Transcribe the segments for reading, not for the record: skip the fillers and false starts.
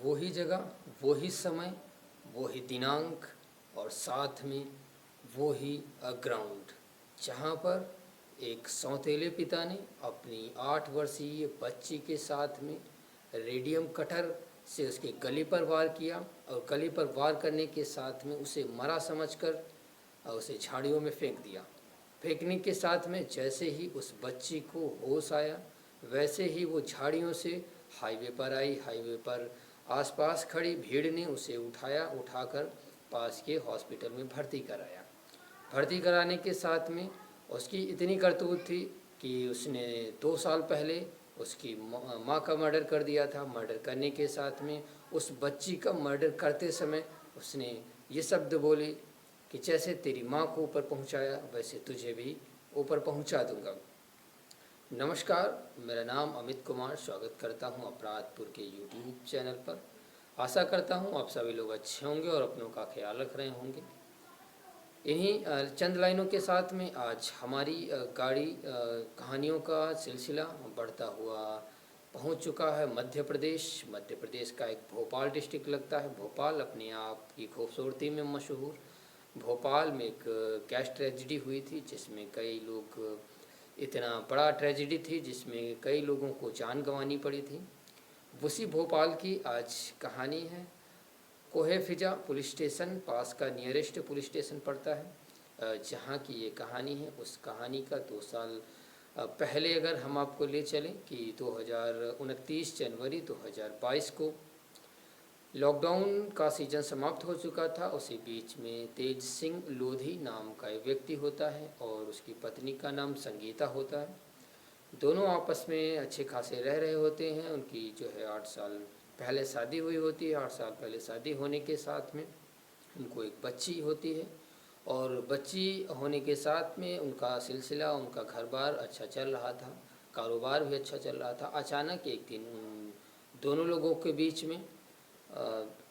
वो ही जगह, वो ही समय, वो ही दिनांक और साथ में वो ही ग्राउंड जहाँ पर एक सौतेले पिता ने अपनी 8 वर्षीय बच्ची के साथ में रेडियम कटर से उसके गले पर वार किया और गले पर वार करने के साथ में उसे मरा समझकर उसे झाड़ियों में फेंक दिया। फेंकने के साथ में जैसे ही उस बच्ची को होश आया वैसे ही वो झाड़ियों से हाईवे पर आई। हाईवे पर आसपास खड़ी भीड़ ने उसे उठाकर पास के हॉस्पिटल में भर्ती कराया। भर्ती कराने के साथ में उसकी इतनी करतूत थी कि उसने 2 साल पहले उसकी माँ का मर्डर कर दिया था। मर्डर करने के साथ में उस बच्ची का मर्डर करते समय उसने ये शब्द बोले कि जैसे तेरी माँ को ऊपर पहुँचाया वैसे तुझे भी ऊपर पहुँचा दूंगा। नमस्कार, मेरा नाम अमित कुमार। स्वागत करता हूँ अपराधपुर के यूट्यूब चैनल पर। आशा करता हूँ आप सभी लोग अच्छे होंगे और अपनों का ख्याल रख रहे होंगे। इन्हीं चंद लाइनों के साथ में आज हमारी गाड़ी कहानियों का सिलसिला बढ़ता हुआ पहुंच चुका है मध्य प्रदेश। मध्य प्रदेश का एक भोपाल डिस्ट्रिक्ट लगता है। भोपाल अपने आप की खूबसूरती में मशहूर। भोपाल में एक गैस ट्रेजिडी हुई थी जिसमें कई लोग, इतना बड़ा ट्रेजिडी थी जिसमें कई लोगों को जान गंवानी पड़ी थी। उसी भोपाल की आज कहानी है। कोहे फिजा पुलिस स्टेशन पास का नियरेस्ट पुलिस स्टेशन पड़ता है जहाँ की ये कहानी है। उस कहानी का 2 साल पहले अगर हम आपको ले चलें कि 2029 जनवरी 2022 को लॉकडाउन का सीज़न समाप्त हो चुका था। उसी बीच में तेज सिंह लोधी नाम का एक व्यक्ति होता है और उसकी पत्नी का नाम संगीता होता है। दोनों आपस में अच्छे खासे रह रहे होते हैं। उनकी जो है 8 साल पहले शादी हुई होती है। 8 साल पहले शादी होने के साथ में उनको एक बच्ची होती है और बच्ची होने के साथ में उनका सिलसिला, उनका घर बार अच्छा चल रहा था, कारोबार भी अच्छा चल रहा था। अचानक एक दिन उन दोनों लोगों के बीच में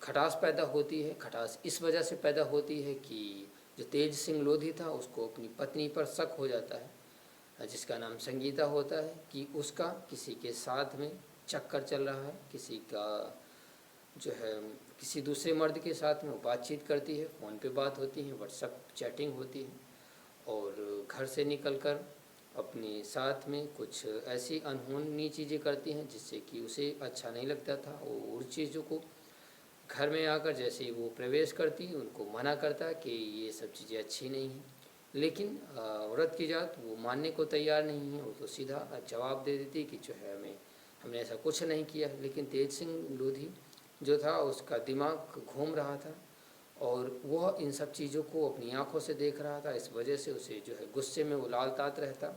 खटास पैदा होती है। खटास इस वजह से पैदा होती है कि जो तेज सिंह लोधी था उसको अपनी पत्नी पर शक हो जाता है जिसका नाम संगीता होता है कि उसका किसी के साथ में चक्कर चल रहा है। किसी का जो है किसी दूसरे मर्द के साथ में वो बातचीत करती है, फ़ोन पे बात होती है, व्हाट्सएप चैटिंग होती है और घर से निकलकर अपने साथ में कुछ ऐसी अनहोनी चीज़ें करती हैं जिससे कि उसे अच्छा नहीं लगता था। वो उन चीज़ों को घर में आकर जैसे ही वो प्रवेश करती उनको मना करता कि ये सब चीज़ें अच्छी नहीं हैं। लेकिन औरत की जात वो मानने को तैयार नहीं है। वो तो सीधा जवाब दे देती कि जो है हमने ऐसा कुछ नहीं किया। लेकिन तेज सिंह लोधी जो था उसका दिमाग घूम रहा था और वह इन सब चीज़ों को अपनी आंखों से देख रहा था। इस वजह से उसे जो है गुस्से में वो लाल तात रहता।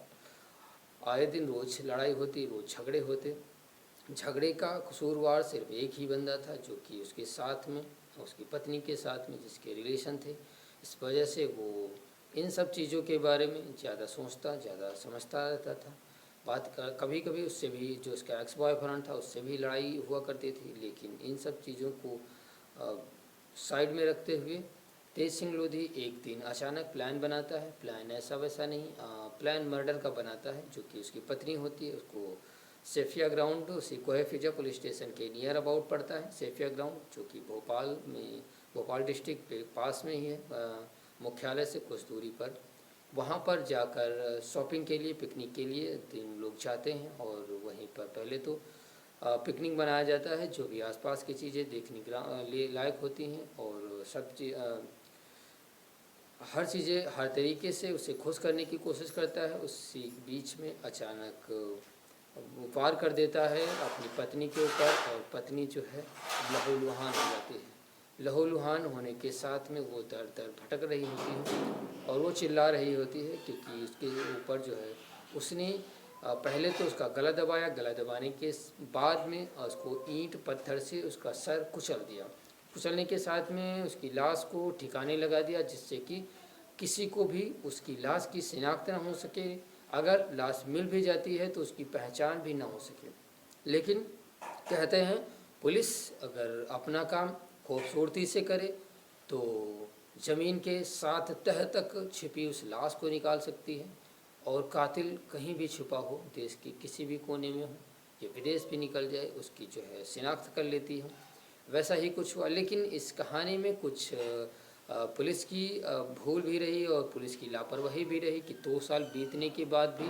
आए दिन रोज़ लड़ाई होती, रोज़ झगड़े होते। झगड़े का कसूरवार सिर्फ एक ही बंदा था जो कि उसके साथ में, उसकी पत्नी के साथ में जिसके रिलेशन थे। इस वजह से वो इन सब चीज़ों के बारे में ज़्यादा सोचता, ज़्यादा समझता रहता था। कभी कभी उससे भी, जो उसका एक्स बॉयफ्रेंड था, उससे भी लड़ाई हुआ करती थी। लेकिन इन सब चीज़ों को साइड में रखते हुए तेज सिंह लोधी एक दिन अचानक प्लान बनाता है। प्लान ऐसा वैसा नहीं, प्लान मर्डर का बनाता है। जो कि उसकी पत्नी होती है उसको सेफिया ग्राउंड, उसी कोहे फिजा पुलिस स्टेशन के नियर अबाउट पड़ता है सेफिया ग्राउंड, जो कि भोपाल डिस्ट्रिक्ट के पास में ही है, मुख्यालय से कुछ दूरी पर। वहाँ पर जाकर शॉपिंग के लिए, पिकनिक के लिए 3 लोग जाते हैं और वहीं पर पहले तो पिकनिक बनाया जाता है। जो भी आसपास की चीज़ें देखने लायक होती हैं और सब हर चीज़ें हर तरीके से उसे खुश करने की कोशिश करता है। उसी बीच में अचानक वो वार कर देता है अपनी पत्नी के ऊपर और पत्नी जो है लहूलुहान हो जाती है। लहूलुहान होने के साथ में वो दर दर भटक रही होती है और वो चिल्ला रही होती है क्योंकि उसके ऊपर जो है उसने पहले तो उसका गला दबाया। गला दबाने के बाद में उसको ईंट पत्थर से उसका सर कुचल दिया। कुचलने के साथ में उसकी लाश को ठिकाने लगा दिया जिससे कि किसी को भी उसकी लाश की शिनाख्त ना हो सके। अगर लाश मिल भी जाती है तो उसकी पहचान भी ना हो सके। लेकिन कहते हैं पुलिस अगर अपना काम खूबसूरती से करे तो ज़मीन के 7 तह तक छिपी उस लाश को निकाल सकती है और कातिल कहीं भी छुपा हो, देश के किसी भी कोने में हो या विदेश भी निकल जाए, उसकी जो है शिनाख्त कर लेती है। वैसा ही कुछ हुआ। लेकिन इस कहानी में कुछ पुलिस की भूल भी रही और पुलिस की लापरवाही भी रही कि 2 साल बीतने के बाद भी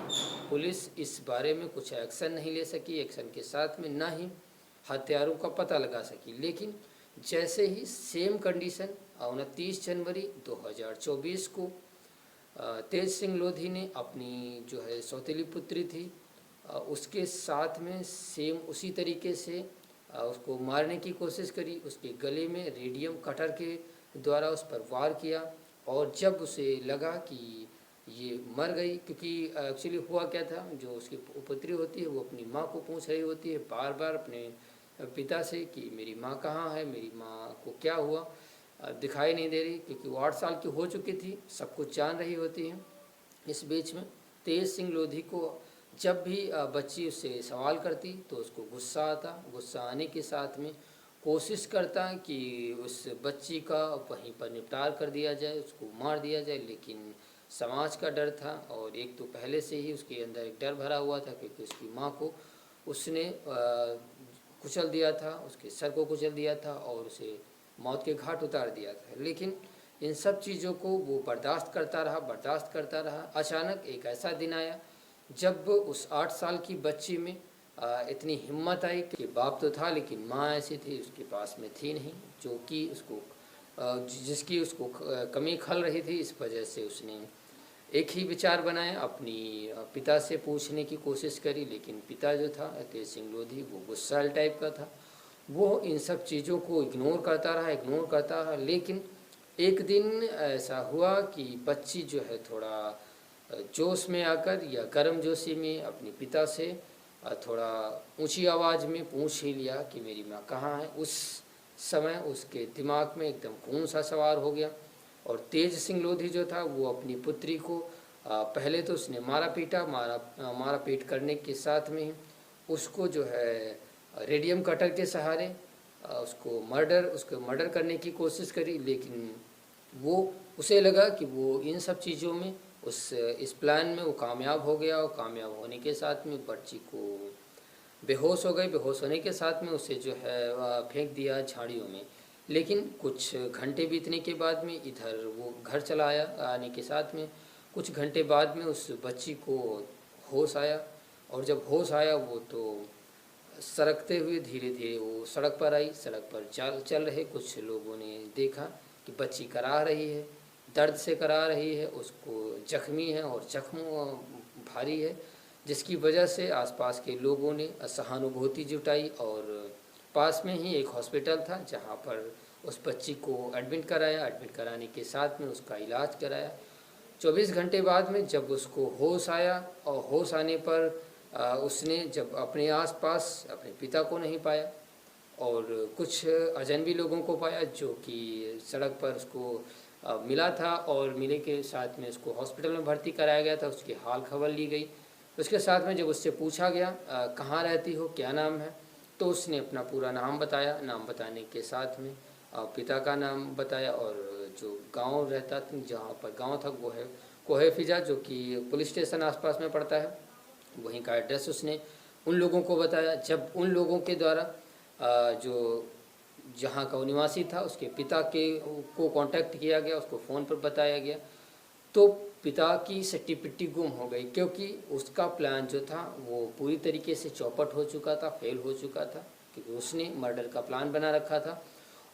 पुलिस इस बारे में कुछ एक्शन नहीं ले सकी। एक्शन के साथ में ना ही हत्यारों का पता लगा सकी। लेकिन जैसे ही सेम कंडीशन 29 जनवरी 2024 को तेज सिंह लोधी ने अपनी जो है सौतेली पुत्री थी उसके साथ में सेम उसी तरीके से उसको मारने की कोशिश करी। उसके गले में रेडियम कटर के द्वारा उस पर वार किया और जब उसे लगा कि ये मर गई, क्योंकि एक्चुअली हुआ क्या था, जो उसकी पुत्री होती है वो अपनी माँ को पूछ रही होती है बार बार अपने पिता से कि मेरी माँ कहाँ है, मेरी माँ को क्या हुआ, दिखाई नहीं दे रही, क्योंकि वो 8 साल की हो चुकी थी, सब कुछ जान रही होती है। इस बीच में तेज सिंह लोधी को जब भी बच्ची उससे सवाल करती तो उसको गुस्सा आता। गुस्सा आने के साथ में कोशिश करता कि उस बच्ची का वहीं पर निपटार कर दिया जाए, उसको मार दिया जाए। लेकिन समाज का डर था और एक तो पहले से ही उसके अंदर एक डर भरा हुआ था, क्योंकि उसकी माँ को उसने कुचल दिया था, उसके सर को कुचल दिया था और उसे मौत के घाट उतार दिया था। लेकिन इन सब चीज़ों को वो बर्दाश्त करता रहा। अचानक एक ऐसा दिन आया जब उस 8 साल की बच्ची में इतनी हिम्मत आई कि बाप तो था लेकिन माँ ऐसी थी उसके पास में थी नहीं, जो कि उसको जिसकी उसको कमी खल रही थी। इस वजह से उसने एक ही विचार बनाया, अपनी पिता से पूछने की कोशिश करी। लेकिन पिता जो था तेज सिंह लोधी वो गुस्सैल टाइप का था, वो इन सब चीज़ों को इग्नोर करता रहा। लेकिन एक दिन ऐसा हुआ कि बच्ची जो है थोड़ा जोश में आकर या गर्मजोशी में अपने पिता से थोड़ा ऊंची आवाज़ में पूछ ही लिया कि मेरी माँ कहाँ है। उस समय उसके दिमाग में एकदम खून सा सवार हो गया और तेज सिंह लोधी जो था वो अपनी पुत्री को पहले तो उसने मारा पीट करने के साथ में ही उसको जो है रेडियम कटर के सहारे उसको मर्डर करने की कोशिश करी। लेकिन वो उसे लगा कि वो इन सब चीज़ों में इस प्लान में वो कामयाब हो गया और कामयाब होने के साथ में बच्ची को बेहोश हो गई। बेहोश होने के साथ में उसे जो है फेंक दिया झाड़ियों में। लेकिन कुछ घंटे बीतने के बाद में इधर वो घर चला आया। आने के साथ में कुछ घंटे बाद में उस बच्ची को होश आया और जब होश आया वो तो सरकते हुए धीरे धीरे वो सड़क पर आई। सड़क पर चल रहे कुछ लोगों ने देखा कि बच्ची करा रही है, दर्द से करा रही है, उसको जख्मी है और जख्म भारी है, जिसकी वजह से आसपास के लोगों ने सहानुभूति जुटाई और पास में ही एक हॉस्पिटल था जहां पर उस बच्ची को एडमिट कराया। एडमिट कराने के साथ में उसका इलाज कराया। 24 घंटे बाद में जब उसको होश आया और होश आने पर उसने जब अपने आसपास अपने पिता को नहीं पाया और कुछ अजनबी लोगों को पाया जो कि सड़क पर उसको मिला था और मिले के साथ में उसको हॉस्पिटल में भर्ती कराया गया था। उसकी हाल खबर ली गई। उसके साथ में जब उससे पूछा गया कहाँ रहती हो, क्या नाम है, तो उसने अपना पूरा नाम बताया। नाम बताने के साथ में पिता का नाम बताया और जो गांव रहता था, जहाँ पर गांव था वो है कोहे फिजा, जो कि पुलिस स्टेशन आसपास में पड़ता है, वहीं का एड्रेस उसने उन लोगों को बताया। जब उन लोगों के द्वारा जो जहाँ का वो निवासी था उसके पिता को कांटेक्ट किया गया, उसको फ़ोन पर बताया गया, तो पिता की सट्टी पिट्टी गुम हो गई, क्योंकि उसका प्लान जो था वो पूरी तरीके से चौपट हो चुका था, फेल हो चुका था, क्योंकि उसने मर्डर का प्लान बना रखा था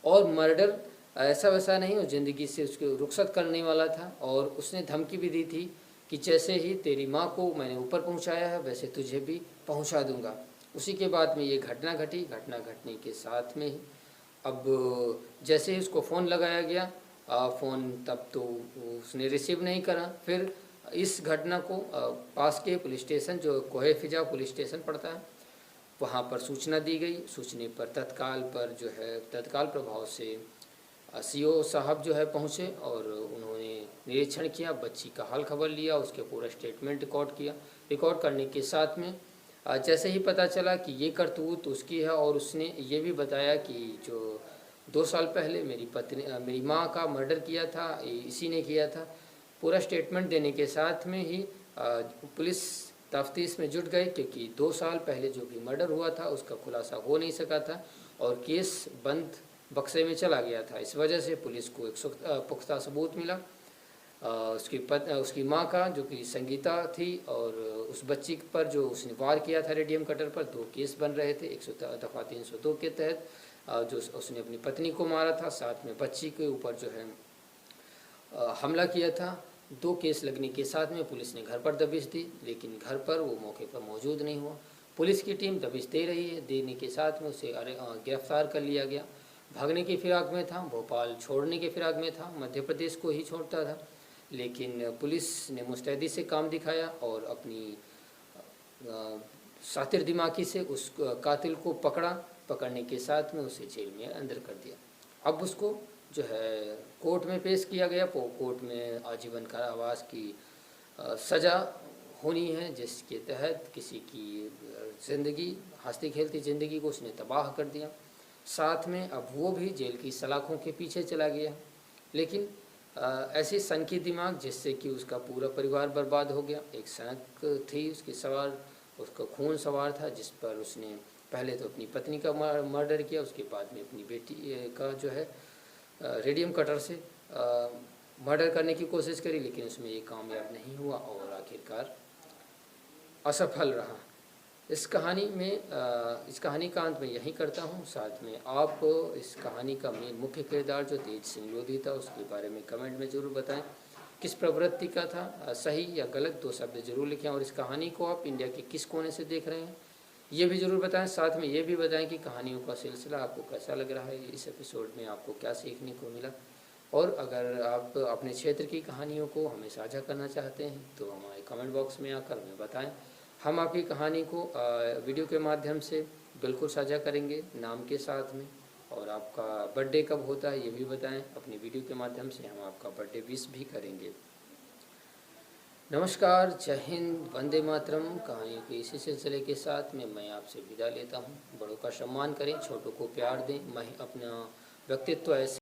और मर्डर ऐसा वैसा नहीं, वो ज़िंदगी से उसको रुखसत करने वाला था। और उसने धमकी भी दी थी कि जैसे ही तेरी माँ को मैंने ऊपर पहुँचाया है वैसे तुझे भी पहुँचा दूँगा। उसी के बाद में ये घटना घटी। घटना घटने के साथ में ही अब जैसे ही उसको फ़ोन लगाया गया, फ़ोन तब तो उसने रिसीव नहीं करा। फिर इस घटना को पास के पुलिस स्टेशन, जो कोहे फिजा पुलिस स्टेशन पड़ता है, वहाँ पर सूचना दी गई। सूचने पर तत्काल प्रभाव से सीओ साहब जो है पहुँचे और उन्होंने निरीक्षण किया, बच्ची का हाल खबर लिया, उसके पूरा स्टेटमेंट रिकॉर्ड किया। रिकॉर्ड करने के साथ में जैसे ही पता चला कि ये करतूत उसकी है और उसने ये भी बताया कि जो 2 साल पहले मेरी माँ का मर्डर किया था इसी ने किया था। पूरा स्टेटमेंट देने के साथ में ही पुलिस तफ्तीश में जुट गई, क्योंकि 2 साल पहले जो भी मर्डर हुआ था उसका खुलासा हो नहीं सका था और केस बंद बक्से में चला गया था। इस वजह से पुलिस को एक पुख्ता सबूत मिला। उसकी माँ का, जो कि संगीता थी, और उस बच्ची पर जो उसने वार किया था रेडियम कटर पर, 2 केस बन रहे थे 100 दफ़ा 302 के तहत। जो उसने अपनी पत्नी को मारा था, साथ में बच्ची के ऊपर जो है हमला किया था। 2 केस लगने के साथ में पुलिस ने घर पर दबिश दी, लेकिन घर पर वो मौके पर मौजूद नहीं हुआ। पुलिस की टीम दबिश दे रही है, देने के साथ में उसे गिरफ्तार कर लिया गया। भागने की फिराक में था, भोपाल छोड़ने के फिराक में था, मध्य प्रदेश को ही छोड़ता था, लेकिन पुलिस ने मुस्तैदी से काम दिखाया और अपनी शातिर दिमागी से उस कातिल को पकड़ने के साथ में उसे जेल में अंदर कर दिया। अब उसको जो है कोर्ट में पेश किया गया। कोर्ट में आजीवन कारावास की सज़ा होनी है, जिसके तहत किसी की ज़िंदगी, हंसती खेलती ज़िंदगी को उसने तबाह कर दिया। साथ में अब वो भी जेल की सलाखों के पीछे चला गया। लेकिन ऐसी सनकी दिमाग जिससे कि उसका पूरा परिवार बर्बाद हो गया। एक सनक थी उसकी सवार, उसका खून सवार था, जिस पर उसने पहले तो अपनी पत्नी का मर्डर किया, उसके बाद में अपनी बेटी का जो है रेडियम कटर से मर्डर करने की कोशिश करी, लेकिन उसमें ये कामयाब नहीं हुआ और आखिरकार असफल रहा। इस कहानी का अंत मैं यहीं करता हूँ। साथ में आप इस कहानी का मेन मुख्य किरदार जो तेज सिंह लोधी था, उसके बारे में कमेंट में ज़रूर बताएं। किस प्रवृत्ति का था, सही या गलत, 2 शब्द जरूर लिखें। और इस कहानी को आप इंडिया के किस कोने से देख रहे हैं, ये भी ज़रूर बताएं। साथ में ये भी बताएं कि कहानियों का सिलसिला आपको कैसा लग रहा है, इस एपिसोड में आपको क्या सीखने को मिला। और अगर आप अपने क्षेत्र की कहानियों को हमें साझा करना चाहते हैं तो हमारे कमेंट बॉक्स में आकर हमें बताएं। हम आपकी कहानी को वीडियो के माध्यम से बिल्कुल साझा करेंगे, नाम के साथ में। और आपका बर्थडे कब होता है ये भी बताएं। अपनी वीडियो के माध्यम से हम आपका बर्थडे विश भी करेंगे। नमस्कार, जय हिंद, वंदे मातरम। कहानियों के इसी सिलसिले के साथ में मैं आपसे विदा लेता हूँ। बड़ों का सम्मान करें, छोटों को प्यार दें। मैं अपना व्यक्तित्व ऐसे